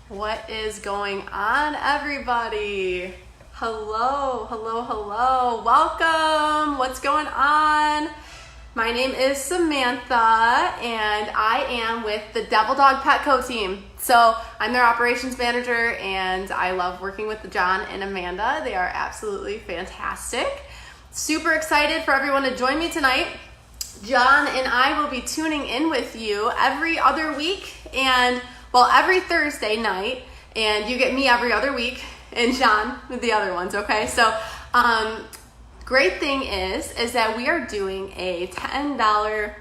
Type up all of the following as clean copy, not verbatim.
What is going on, everybody? Hello. Welcome. What's going on? My name is Samantha, and I am with the Devil Dog Petco team. So I'm their operations manager, and I love working with John and Amanda. They are absolutely fantastic. Super excited for everyone to join me tonight. John and I will be tuning in with you every other week, and every Thursday night, and you get me every other week, and John with the other ones, okay? So, great thing is that we are doing a $10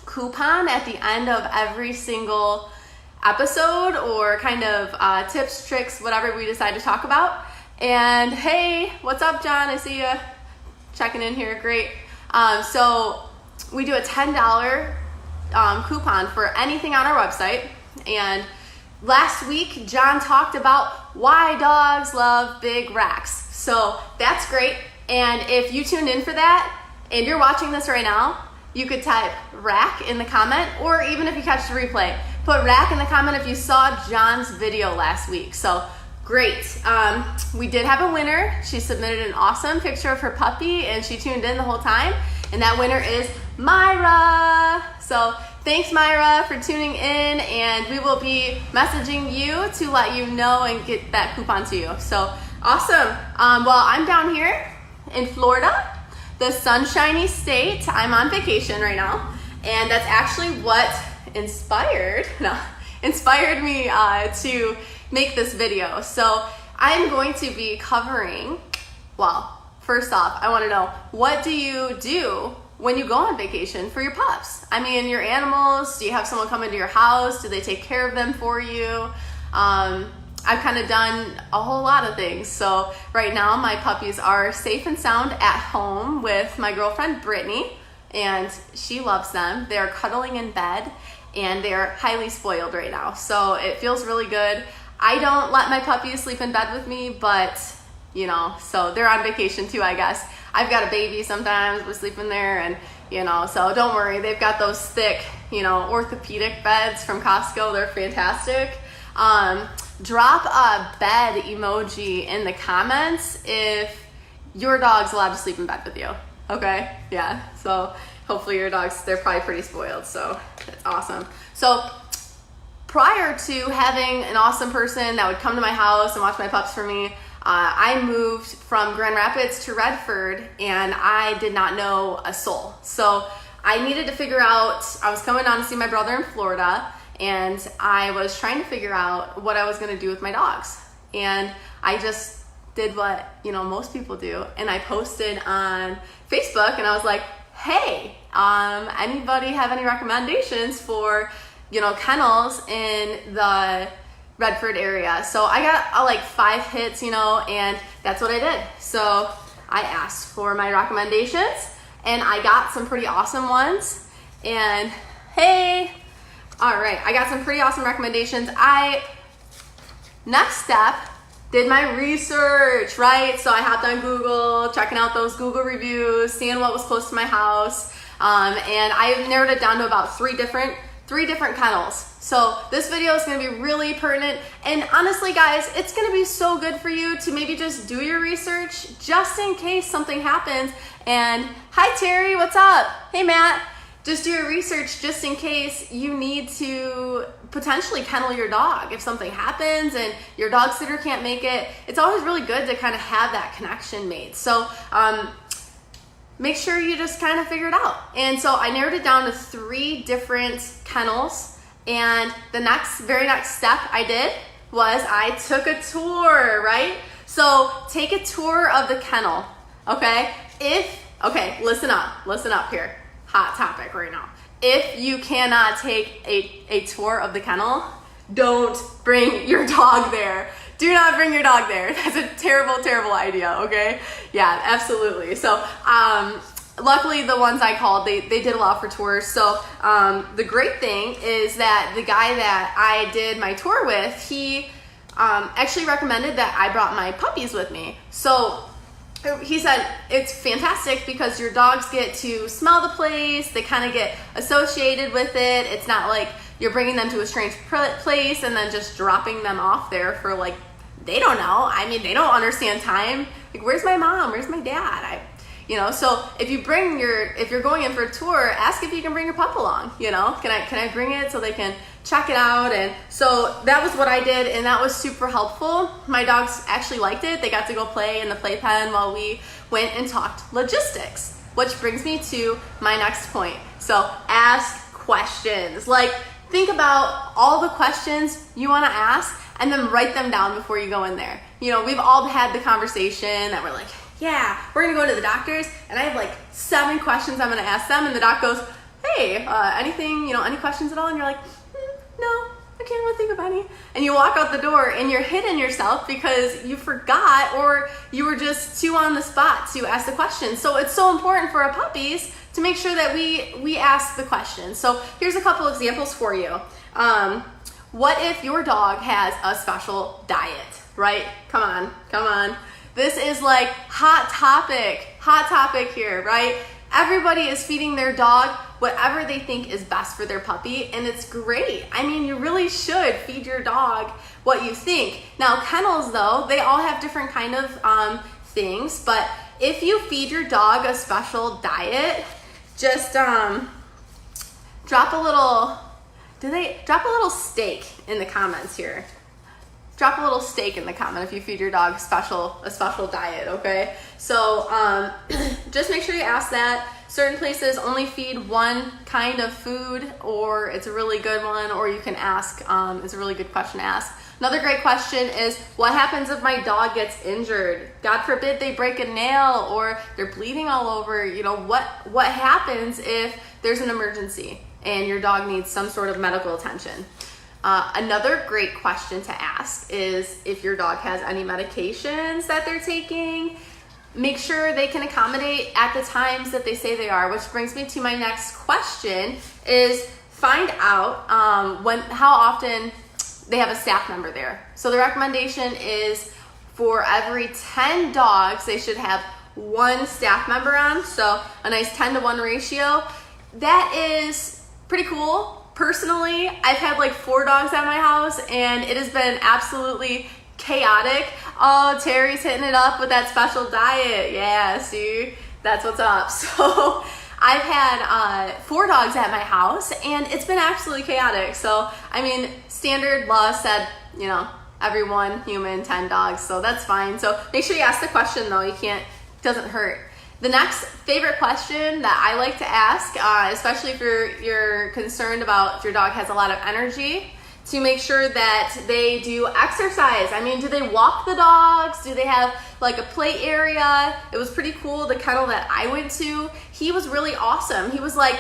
coupon at the end of every single episode, or kind of tips, tricks, whatever we decide to talk about. And hey, what's up, John? I see you checking in here. Great. So we do a $10 coupon for anything on our website. And last week, John talked about why dogs love big racks. So that's great. And if you tuned in for that and you're watching this right now, you could type rack in the comment, or even if you catch the replay, put rack in the comment if you saw John's video last week. So great. We did have a winner. She submitted an awesome picture of her puppy, and she tuned in the whole time. And that winner is Myra. So thanks, Myra, for tuning in, and we will be messaging you to let you know and get that coupon to you. So awesome. I'm down here in Florida, the sunshiny state. I'm on vacation right now, and that's actually what inspired me to make this video. So I'm going to be covering, first off, I want to know, what do you do when you go on vacation for your pups? I mean, your animals, do you have someone come into your house? Do they take care of them for you? I've kind of done a whole lot of things. So right now my puppies are safe and sound at home with my girlfriend, Brittany, and she loves them. They're cuddling in bed, and they're highly spoiled right now. So it feels really good. I don't let my puppies sleep in bed with me, but so they're on vacation too, I guess. I've got a baby sometimes, we sleep in there, and so don't worry, they've got those thick, orthopedic beds from Costco. They're fantastic. Drop a bed emoji in the comments if your dog's allowed to sleep in bed with you. Okay? Yeah. So hopefully your dogs, they're probably pretty spoiled, so that's awesome. So prior to having an awesome person that would come to my house and watch my pups for me, I moved from Grand Rapids to Redford, and I did not know a soul. So I needed to figure out, I was coming down to see my brother in Florida, and I was trying to figure out what I was going to do with my dogs. And I just did what, most people do. And I posted on Facebook, and I was like, hey, anybody have any recommendations for, kennels in the Redford area? So I got like 5 hits, and that's what I did. So I asked for my recommendations, and I got some pretty awesome ones. And hey, all right, I got some pretty awesome recommendations. Next step, did my research, right? So I hopped on Google, checking out those Google reviews, seeing what was close to my house, and I narrowed it down to about three different kennels. So this video is going to be really pertinent, and honestly, guys, it's going to be so good for you to maybe just do your research just in case something happens. And hi, Terry, what's up? Hey, Matt. Just do your research just in case you need to potentially kennel your dog. If something happens and your dog sitter can't make it, it's always really good to kind of have that connection made. So make sure you just kind of figure it out. And so I narrowed it down to 3 different kennels. And the very next step I did was I took a tour, right? So take a tour of the kennel, okay? Listen up here. Hot topic right now. If you cannot take a tour of the kennel, don't bring your dog there. Do not bring your dog there. That's a terrible, terrible idea, okay? Yeah, absolutely. So luckily the ones I called, they did allow for tours. So the great thing is that the guy that I did my tour with, he actually recommended that I brought my puppies with me. So he said it's fantastic because your dogs get to smell the place, they kind of get associated with it. It's not like you're bringing them to a strange place and then just dropping them off there for like, they don't know. I mean, they don't understand time. Like, where's my mom? Where's my dad? So if you're going in for a tour, ask if you can bring your pup along. Can I bring it so they can check it out? And so that was what I did, and that was super helpful. My dogs actually liked it. They got to go play in the playpen while we went and talked logistics, which brings me to my next point. So ask questions. Like, think about all the questions you want to ask and then write them down before you go in there. We've all had the conversation that we're like, yeah, we're gonna go to the doctors and I have like 7 questions I'm gonna ask them, and the doc goes, hey, anything, any questions at all? And you're like, no, I can't really think of any. And you walk out the door and you're hitting yourself because you forgot, or you were just too on the spot to ask the question. So it's so important for our puppies to make sure that we ask the questions. So here's a couple examples for you. What if your dog has a special diet, right? Come on. This is like hot topic here, right? Everybody is feeding their dog whatever they think is best for their puppy, and it's great. I mean, you really should feed your dog what you think. Now, kennels, though, they all have different kind of things, but if you feed your dog a special diet, just drop a little steak in the comments here. Drop a little steak in the comment if you feed your dog a special diet, okay? So just make sure you ask that. Certain places only feed one kind of food, or it's a really good one, or you can ask, it's a really good question to ask. Another great question is, what happens if my dog gets injured? God forbid they break a nail or they're bleeding all over. What happens if there's an emergency and your dog needs some sort of medical attention? Another great question to ask is if your dog has any medications that they're taking. Make sure they can accommodate at the times that they say they are, which brings me to my next question is find out how often they have a staff member there. So the recommendation is for every 10 dogs, they should have 1 staff member on. So a nice 10-to-1 ratio. That is pretty cool. Personally, I've had like 4 dogs at my house and it has been absolutely chaotic. Oh, Terry's hitting it up with that special diet. Yeah, see, that's what's up. So I've had 4 dogs at my house and it's been absolutely chaotic. So, I mean, standard law said, every 1 human, 10 dogs. So that's fine. So make sure you ask the question though. Doesn't hurt. The next favorite question that I like to ask, especially if you're concerned about if your dog has a lot of energy, to make sure that they do exercise. I mean, do they walk the dogs? Do they have like a play area? It was pretty cool. The kennel that I went to, he was really awesome. He was like,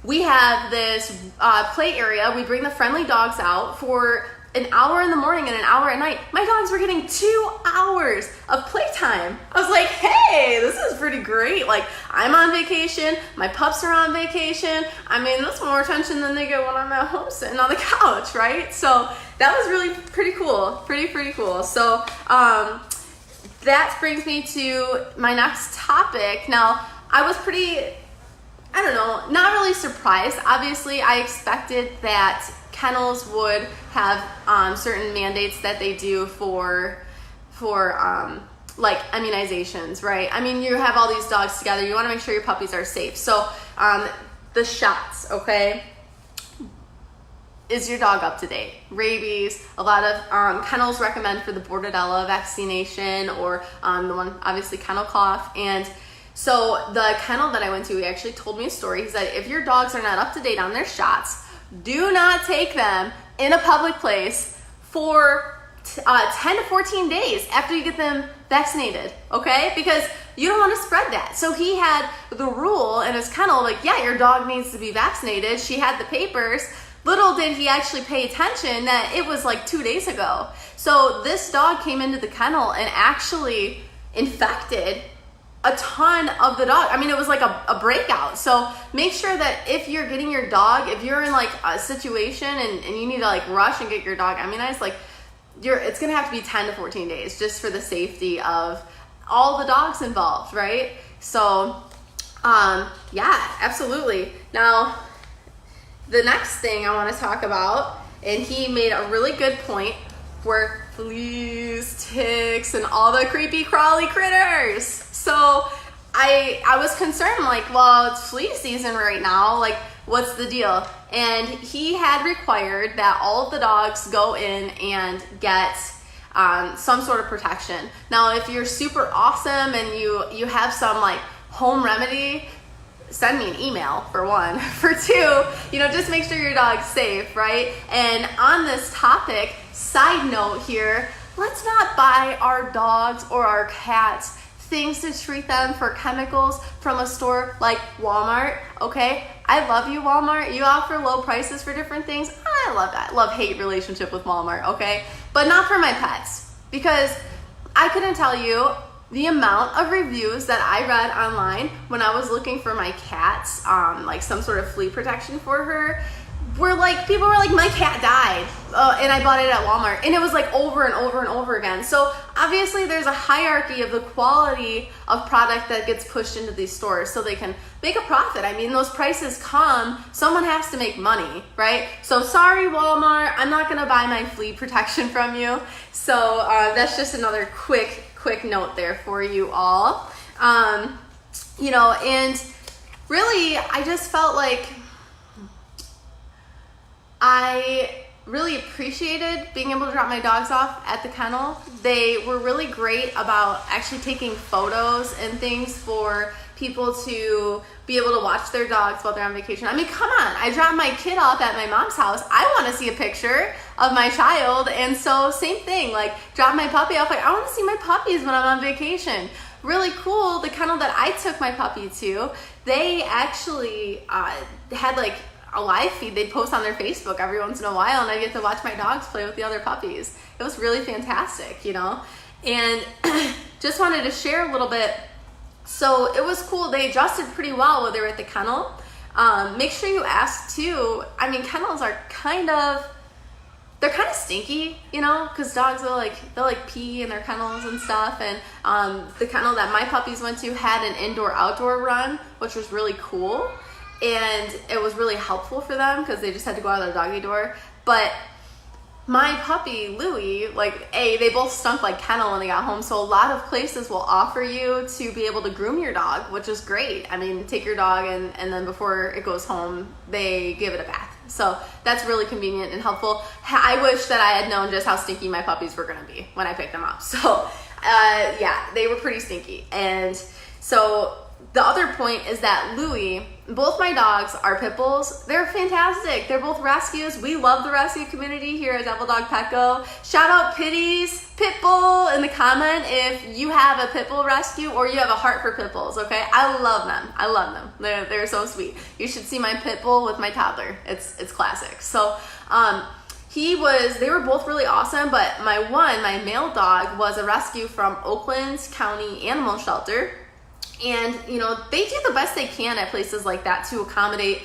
we have this play area. We bring the friendly dogs out for an hour in the morning and an hour at night. My dogs were getting 2 hours of playtime. I was like, hey, this is pretty great. Like, I'm on vacation, my pups are on vacation. I mean, that's more attention than they get when I'm at home sitting on the couch, right? So that was really pretty cool, pretty cool. So that brings me to my next topic. Now, I was not really surprised. Obviously, I expected that kennels would have certain mandates that they do for like immunizations, right? I mean, you have all these dogs together. You want to make sure your puppies are safe. So the shots, okay? Is your dog up to date? Rabies, a lot of kennels recommend for the Bordetella vaccination or the one, obviously, kennel cough. And so the kennel that I went to, he actually told me a story. He said, if your dogs are not up to date on their shots, do not take them in a public place for 10 to 14 days after you get them vaccinated, okay? Because you don't want to spread that. So he had the rule in his kennel, like, yeah, your dog needs to be vaccinated. She had the papers. Little did he actually pay attention that it was like 2 days ago. So this dog came into the kennel and actually infected a ton of the dog. I mean, it was like a breakout. So make sure that if you're getting your dog, if you're in like a situation and you need to like rush and get your dog immunized, like it's gonna have to be 10 to 14 days just for the safety of all the dogs involved, right? So yeah, absolutely. Now, the next thing I want to talk about, and he made a really good point, were fleas, ticks, and all the creepy crawly critters. So I was concerned, like, well, it's flea season right now, like, what's the deal? And he had required that all of the dogs go in and get some sort of protection. Now, if you're super awesome and you have some like home remedy, send me an email for one. For two, just make sure your dog's safe, right? And on this topic, side note here, let's not buy our dogs or our cats things to treat them for chemicals from a store like Walmart, okay? I love you, Walmart. You offer low prices for different things. I love that. Love-hate relationship with Walmart, okay? But not for my pets, because I couldn't tell you the amount of reviews that I read online when I was looking for my cat's like some sort of flea protection for her, were like, people were like, my cat died and I bought it at Walmart, and it was like over and over and over again. So obviously there's a hierarchy of the quality of product that gets pushed into these stores so they can make a profit. I mean, those prices come, someone has to make money, right? So sorry, Walmart, I'm not gonna buy my flea protection from you. So that's just another quick note there for you all. And really, I just felt like I really appreciated being able to drop my dogs off at the kennel. They were really great about actually taking photos and things for people to be able to watch their dogs while they're on vacation. I mean, come on, I dropped my kid off at my mom's house. I want to see a picture of my child, and so same thing, like drop my puppy off, like I want to see my puppies when I'm on vacation. Really cool, the kennel that I took my puppy to, they actually had like a live feed they'd post on their Facebook every once in a while, and I get to watch my dogs play with the other puppies. It was really fantastic, and just wanted to share a little bit. So it was cool. They adjusted pretty well while they were at the kennel. Make sure you ask too. I mean, kennels are they're kind of stinky, because dogs they'll pee in their kennels and stuff. And the kennel that my puppies went to had an indoor-outdoor run, which was really cool. And it was really helpful for them because they just had to go out of the doggy door. But my puppy, Louie, they both stunk like kennel when they got home. So a lot of places will offer you to be able to groom your dog, which is great. I mean, take your dog and then before it goes home, they give it a bath. So that's really convenient and helpful. I wish that I had known just how stinky my puppies were gonna be when I picked them up. So yeah, they were pretty stinky. And so the other point is that Louie, both my dogs are pit bulls. They're fantastic. They're both rescues. We love the rescue community here at Devil Dog Petco. Shout out Pitties, pit bull in the comment if you have a pit bull rescue or you have a heart for pit bulls, okay? I love them. They're so sweet. You should see my pit bull with my toddler. It's classic. So they were both really awesome, but my male dog was a rescue from Oakland County Animal Shelter. And, they do the best they can at places like that to accommodate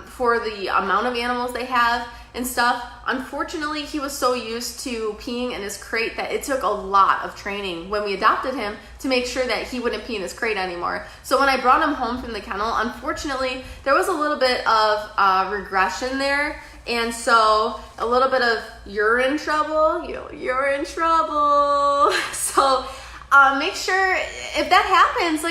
for the amount of animals they have and stuff. Unfortunately, he was so used to peeing in his crate that it took a lot of training when we adopted him to make sure that he wouldn't pee in his crate anymore. So when I brought him home from the kennel, unfortunately, there was a little bit of regression there. And so a little bit of urine trouble. So make sure if that happens,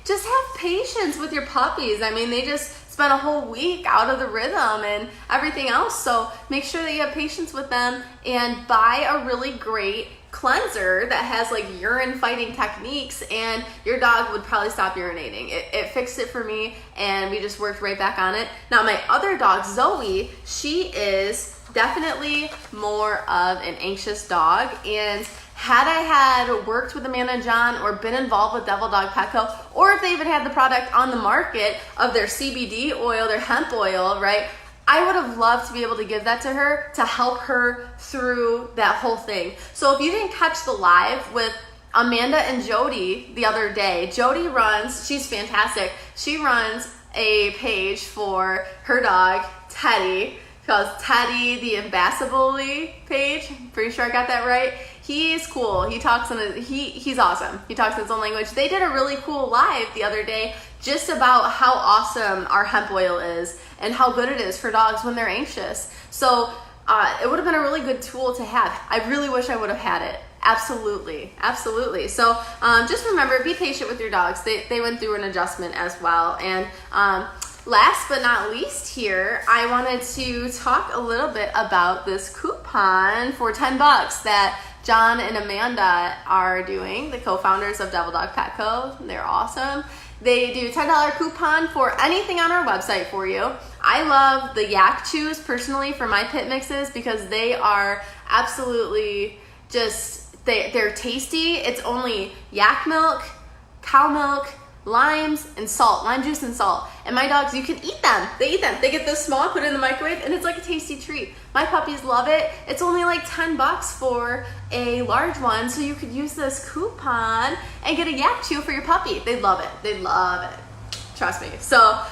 just have patience with your puppies. I mean, they just spent a whole week out of the rhythm and everything else. So make sure that you have patience with them and buy a really great cleanser that has urine fighting techniques, and your dog would probably stop urinating. It fixed it for me, and we just worked right back on it. Now my other dog, Zoe, she is definitely more of an anxious dog, and had I had worked with Amanda and John or been involved with Devil Dog Petco, or if they even had the product on the market of their CBD oil, their hemp oil, right? I would have loved to be able to give that to her to help her through that whole thing. So if you didn't catch the live with Amanda and Jody the other day, Jody she's fantastic. She runs a page for her dog, Teddy. She calls Teddy the Ambassadorly page. Pretty sure I got that right. He's cool. He talks he's awesome. He talks in his own language. They did a really cool live the other day just about how awesome our hemp oil is and how good it is for dogs when they're anxious. So it would have been a really good tool to have. I really wish I would have had it. Absolutely, absolutely. So just remember, be patient with your dogs. They went through an adjustment as well. And last but not least here, I wanted to talk a little bit about this coupon for $10 that John and Amanda are doing, the co-founders of Devil Dog Pet Co. They're awesome. They do $10 coupon for anything on our website for you. I love the yak chews personally for my pit mixes because they are absolutely just, they're tasty. It's only yak milk, cow milk, limes, and salt, lime juice and salt. And my dogs, you can eat them. They eat them. They get this small, put it in the microwave, and it's like a tasty treat. My puppies love it. It's only like $10 for a large one, so you could use this coupon and get a yak chew for your puppy. They love it. They love it. Trust me. So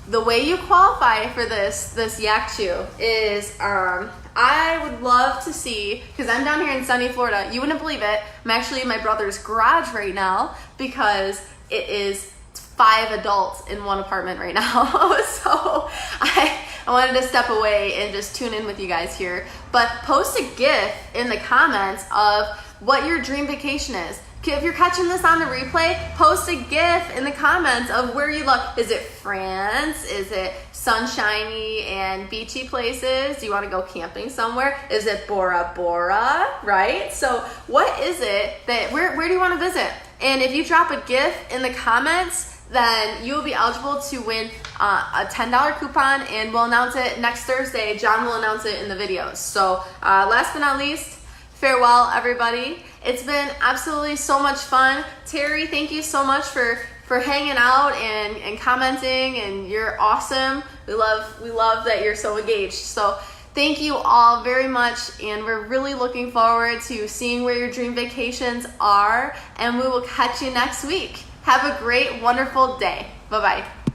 the way you qualify for this yak chew is I would love to see, because I'm down here in sunny Florida, you wouldn't believe it, I'm actually in my brother's garage right now because it is 5 adults in one apartment right now. So I wanted to step away and just tune in with you guys here. But post a GIF in the comments of what your dream vacation is. If you're catching this on the replay, post a GIF in the comments of where you love. Is it France? Is it sunshiny and beachy places? Do you want to go camping somewhere? Is it Bora Bora, right? So what is it that, where do you want to visit? And if you drop a GIF in the comments, then you will be eligible to win a $10 coupon, and we'll announce it next Thursday. John will announce it in the videos. So last but not least, farewell, everybody. It's been absolutely so much fun. Terry, thank you so much for hanging out and commenting, and you're awesome. We love that you're so engaged. So thank you all very much, and we're really looking forward to seeing where your dream vacations are, and we will catch you next week. Have a great, wonderful day. Bye-bye.